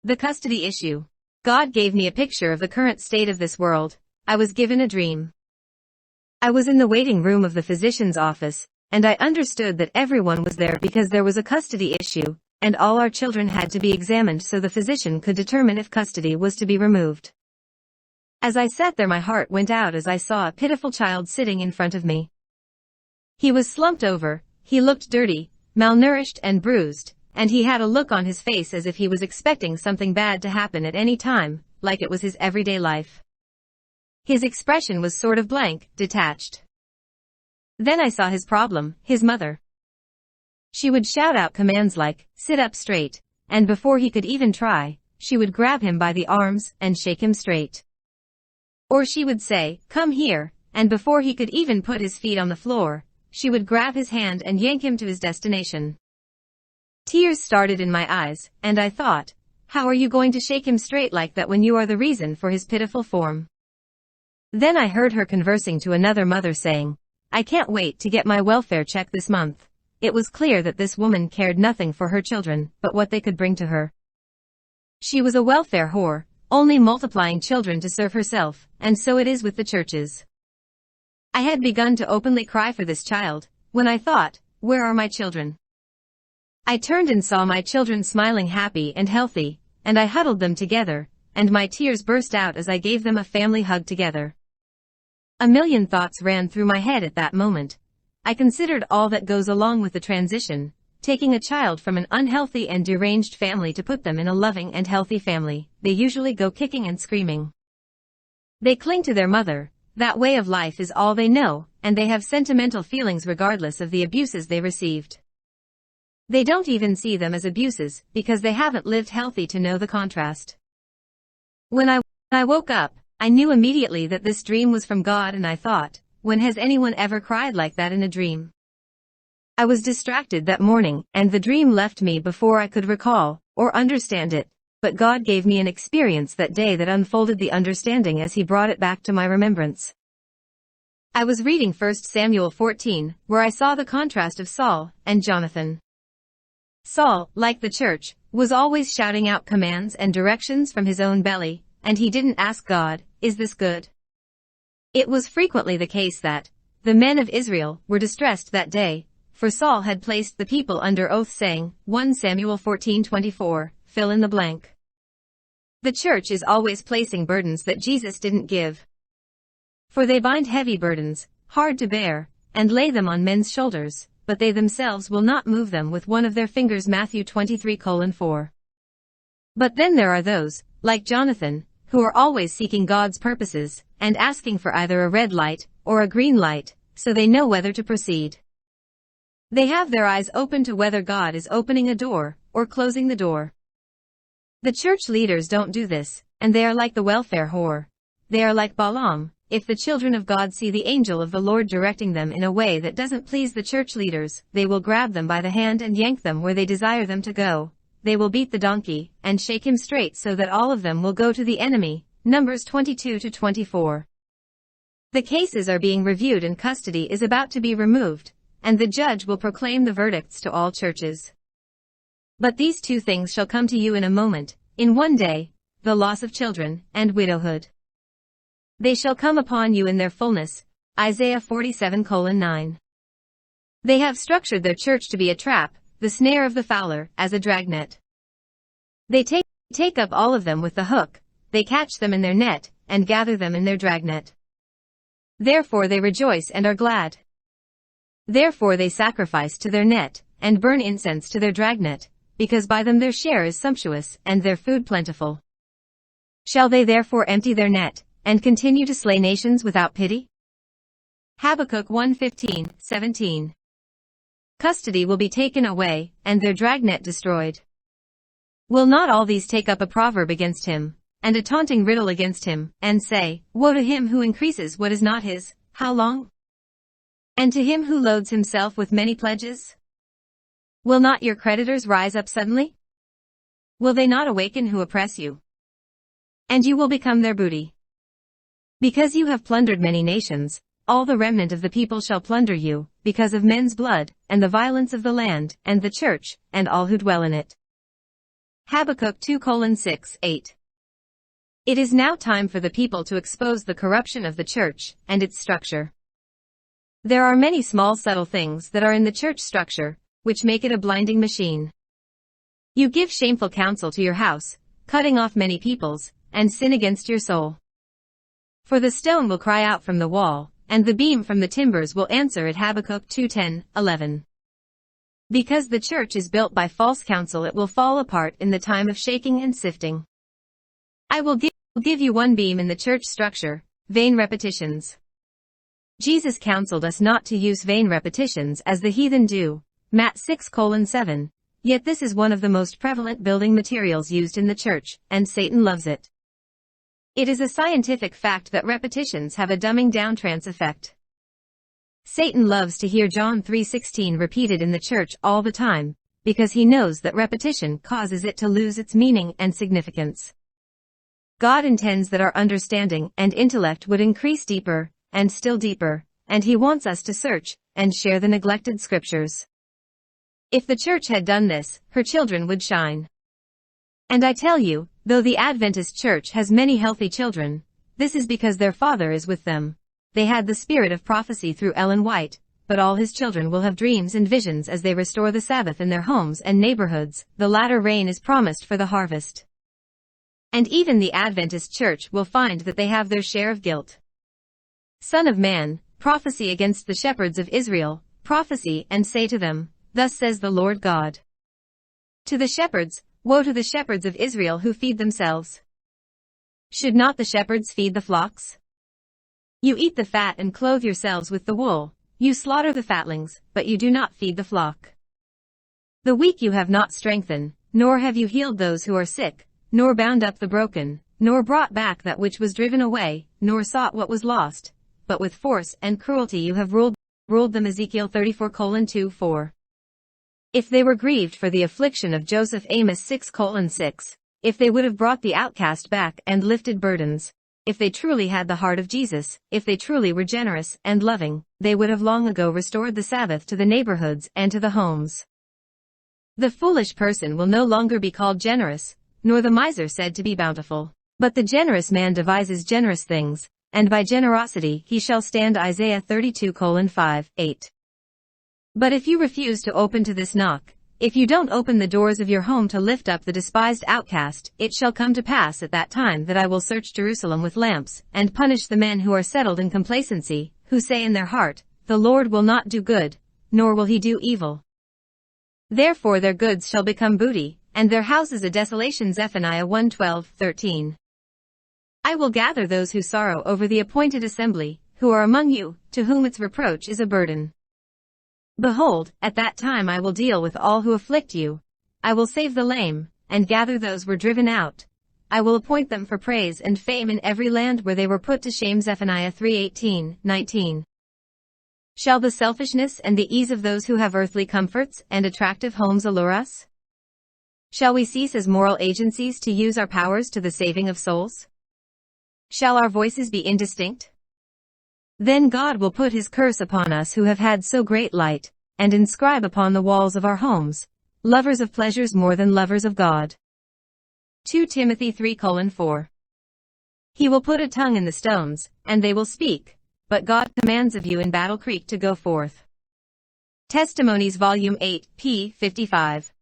The custody issue. God gave me a picture of the current state of this world. I was given a dream. I was in the waiting room of the physician's office, and I understood that everyone was there because there was a custody issue, and all our children had to be examined so the physician could determine if custody was to be removed. As I sat there, my heart went out as I saw a pitiful child sitting in front of me. He was slumped over, he looked dirty, malnourished and bruised, and he had a look on his face as if he was expecting something bad to happen at any time, like it was his everyday life. His expression was sort of blank, detached. Then I saw his problem, his mother. She would shout out commands like, "Sit up straight," and before he could even try, she would grab him by the arms and shake him straight. Or she would say, "Come here," and before he could even put his feet on the floor, she would grab his hand and yank him to his destination. Tears started in my eyes, and I thought, how are you going to shake him straight like that when you are the reason for his pitiful form? Then I heard her conversing to another mother saying, "I can't wait to get my welfare check this month." It was clear that this woman cared nothing for her children, but what they could bring to her. She was a welfare whore, only multiplying children to serve herself, and so it is with the churches. I had begun to openly cry for this child, when I thought, where are my children? I turned and saw my children smiling happy and healthy, and I huddled them together, and my tears burst out as I gave them a family hug together. A million thoughts ran through my head at that moment. I considered all that goes along with the transition, taking a child from an unhealthy and deranged family to put them in a loving and healthy family. They usually go kicking and screaming. They cling to their mother, that way of life is all they know, and they have sentimental feelings regardless of the abuses they received. They don't even see them as abuses, because they haven't lived healthy to know the contrast. When I woke up, I knew immediately that this dream was from God, and I thought, when has anyone ever cried like that in a dream? I was distracted that morning, and the dream left me before I could recall or understand it, but God gave me an experience that day that unfolded the understanding as He brought it back to my remembrance. I was reading 1 Samuel 14, where I saw the contrast of Saul and Jonathan. Saul, like the church, was always shouting out commands and directions from his own belly, and he didn't ask God, "Is this good?" It was frequently the case that the men of Israel were distressed that day, for Saul had placed the people under oath saying, 1 Samuel 14:24, fill in the blank. The church is always placing burdens that Jesus didn't give. For they bind heavy burdens, hard to bear, and lay them on men's shoulders, but they themselves will not move them with one of their fingers. Matthew 23:4. But then there are those, like Jonathan, who are always seeking God's purposes, and asking for either a red light or a green light, so they know whether to proceed. They have their eyes open to whether God is opening a door or closing the door. The church leaders don't do this, and they are like the welfare whore. They are like Balaam. If the children of God see the angel of the Lord directing them in a way that doesn't please the church leaders, they will grab them by the hand and yank them where they desire them to go. They will beat the donkey and shake him straight so that all of them will go to the enemy. Numbers 22-24. The cases are being reviewed and custody is about to be removed, and the judge will proclaim the verdicts to all churches. But these two things shall come to you in a moment, in one day, the loss of children and widowhood. They shall come upon you in their fullness. Isaiah 47:9. They have structured their church to be a trap, the snare of the fowler, as a dragnet. They take up all of them with the hook, they catch them in their net, and gather them in their dragnet. Therefore they rejoice and are glad. Therefore they sacrifice to their net, and burn incense to their dragnet, because by them their share is sumptuous, and their food plentiful. Shall they therefore empty their net, and continue to slay nations without pity? Habakkuk 1:15-17. Custody will be taken away, and their dragnet destroyed. Will not all these take up a proverb against him, and a taunting riddle against him, and say, woe to him who increases what is not his, how long? And to him who loads himself with many pledges? Will not your creditors rise up suddenly? Will they not awaken who oppress you? And you will become their booty. Because you have plundered many nations, all the remnant of the people shall plunder you, because of men's blood, and the violence of the land, and the church, and all who dwell in it. Habakkuk 2:6-8. It is now time for the people to expose the corruption of the church and its structure. There are many small subtle things that are in the church structure, which make it a blinding machine. You give shameful counsel to your house, cutting off many peoples, and sin against your soul. For the stone will cry out from the wall, and the beam from the timbers will answer it. Habakkuk 2:10-11. Because the church is built by false counsel, it will fall apart in the time of shaking and sifting. I will give you one beam in the church structure: vain repetitions. Jesus counseled us not to use vain repetitions as the heathen do, Matt 6:7, yet this is one of the most prevalent building materials used in the church, and Satan loves it. It is a scientific fact that repetitions have a dumbing down trance effect. Satan loves to hear John 3:16 repeated in the church all the time, because he knows that repetition causes it to lose its meaning and significance. God intends that our understanding and intellect would increase deeper, and still deeper, and he wants us to search and share the neglected scriptures. If the church had done this, her children would shine. And I tell you, though the Adventist church has many healthy children, this is because their Father is with them. They had the spirit of prophecy through Ellen White, but all his children will have dreams and visions as they restore the Sabbath in their homes and neighborhoods. The latter rain is promised for the harvest. And even the Adventist church will find that they have their share of guilt. Son of man, prophesy against the shepherds of Israel, prophesy and say to them, thus says the Lord God. To the shepherds, woe to the shepherds of Israel who feed themselves. Should not the shepherds feed the flocks? You eat the fat and clothe yourselves with the wool. You slaughter the fatlings, but you do not feed the flock. The weak you have not strengthened, nor have you healed those who are sick, nor bound up the broken, nor brought back that which was driven away, nor sought what was lost, but with force and cruelty you have ruled them. Ezekiel 34:2-4. If they were grieved for the affliction of Joseph, Amos 6:6, if they would have brought the outcast back and lifted burdens, if they truly had the heart of Jesus, if they truly were generous and loving, they would have long ago restored the Sabbath to the neighborhoods and to the homes. The foolish person will no longer be called generous, nor the miser said to be bountiful, but the generous man devises generous things, and by generosity he shall stand. Isaiah 32:5-8. But if you refuse to open to this knock, if you don't open the doors of your home to lift up the despised outcast, it shall come to pass at that time that I will search Jerusalem with lamps, and punish the men who are settled in complacency, who say in their heart, the Lord will not do good, nor will he do evil. Therefore their goods shall become booty, and their houses a desolation. Zephaniah 1:12-13. I will gather those who sorrow over the appointed assembly, who are among you, to whom its reproach is a burden. Behold, at that time I will deal with all who afflict you. I will save the lame, and gather those who were driven out. I will appoint them for praise and fame in every land where they were put to shame. Zephaniah 3:18-19. Shall the selfishness and the ease of those who have earthly comforts and attractive homes allure us? Shall we cease as moral agencies to use our powers to the saving of souls? Shall our voices be indistinct? Then God will put his curse upon us who have had so great light, and inscribe upon the walls of our homes, lovers of pleasures more than lovers of God. 2 Timothy 3:4. He will put a tongue in the stones, and they will speak, but God commands of you in Battle Creek to go forth. Testimonies Volume 8, p. 55.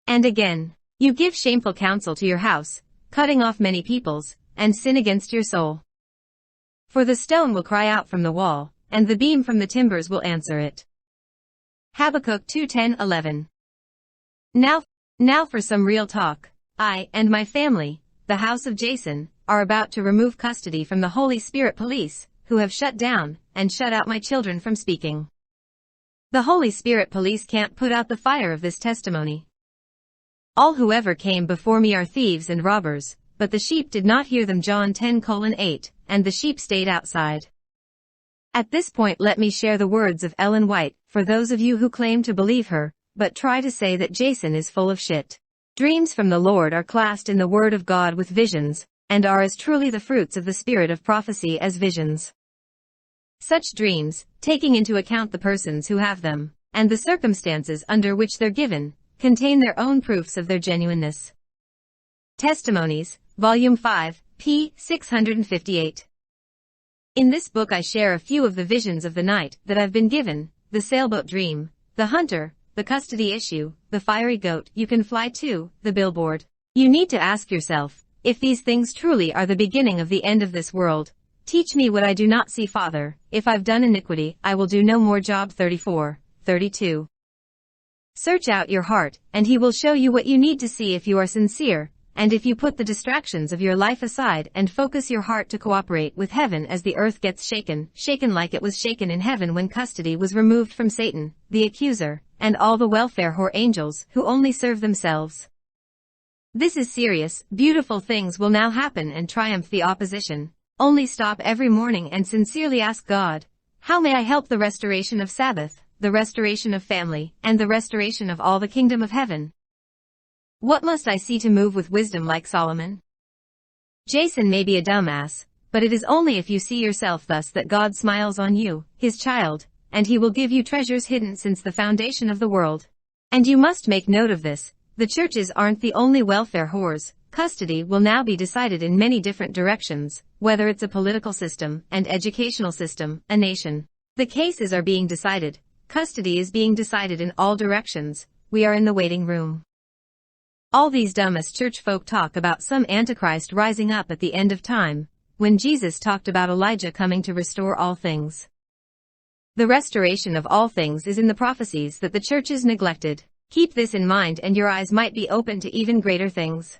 And again, you give shameful counsel to your house, cutting off many peoples, and sin against your soul. For the stone will cry out from the wall, and the beam from the timbers will answer it. Habakkuk 2:10-11. Now for some real talk. I and my family, the house of Jason, are about to remove custody from the Holy Spirit police, who have shut down and shut out my children from speaking. The Holy Spirit police can't put out the fire of this testimony. All whoever came before me are thieves and robbers, but the sheep did not hear them. John 10:8, and the sheep stayed outside. At this point let me share the words of Ellen White, for those of you who claim to believe her, but try to say that Jason is full of shit. Dreams from the Lord are classed in the Word of God with visions, and are as truly the fruits of the spirit of prophecy as visions. Such dreams, taking into account the persons who have them, and the circumstances under which they're given, contain their own proofs of their genuineness. Testimonies, Volume 5, p. 658. In this book I share a few of the visions of the night that I've been given: the sailboat dream, the hunter, the custody issue, the fiery goat you can fly to, the billboard. You need to ask yourself, if these things truly are the beginning of the end of this world, teach me what I do not see, Father. If I've done iniquity, I will do no more. Job 34:32. Search out your heart, and He will show you what you need to see if you are sincere, and if you put the distractions of your life aside and focus your heart to cooperate with heaven as the earth gets shaken like it was shaken in heaven when custody was removed from Satan, the accuser, and all the welfare whore angels who only serve themselves. This is serious. Beautiful things will now happen and triumph the opposition. Only stop every morning and sincerely ask God, how may I help the restoration of Sabbath, the restoration of family, and the restoration of all the kingdom of heaven? What must I see to move with wisdom like Solomon? Jason may be a dumbass, but it is only if you see yourself thus that God smiles on you, His child, and He will give you treasures hidden since the foundation of the world. And you must make note of this: the churches aren't the only welfare whores. Custody will now be decided in many different directions, whether it's a political system, an educational system, a nation. The cases are being decided. Custody is being decided in all directions. We are in the waiting room. All these dumbest church folk talk about some Antichrist rising up at the end of time, when Jesus talked about Elijah coming to restore all things. The restoration of all things is in the prophecies that the churches neglected. Keep this in mind and your eyes might be open to even greater things.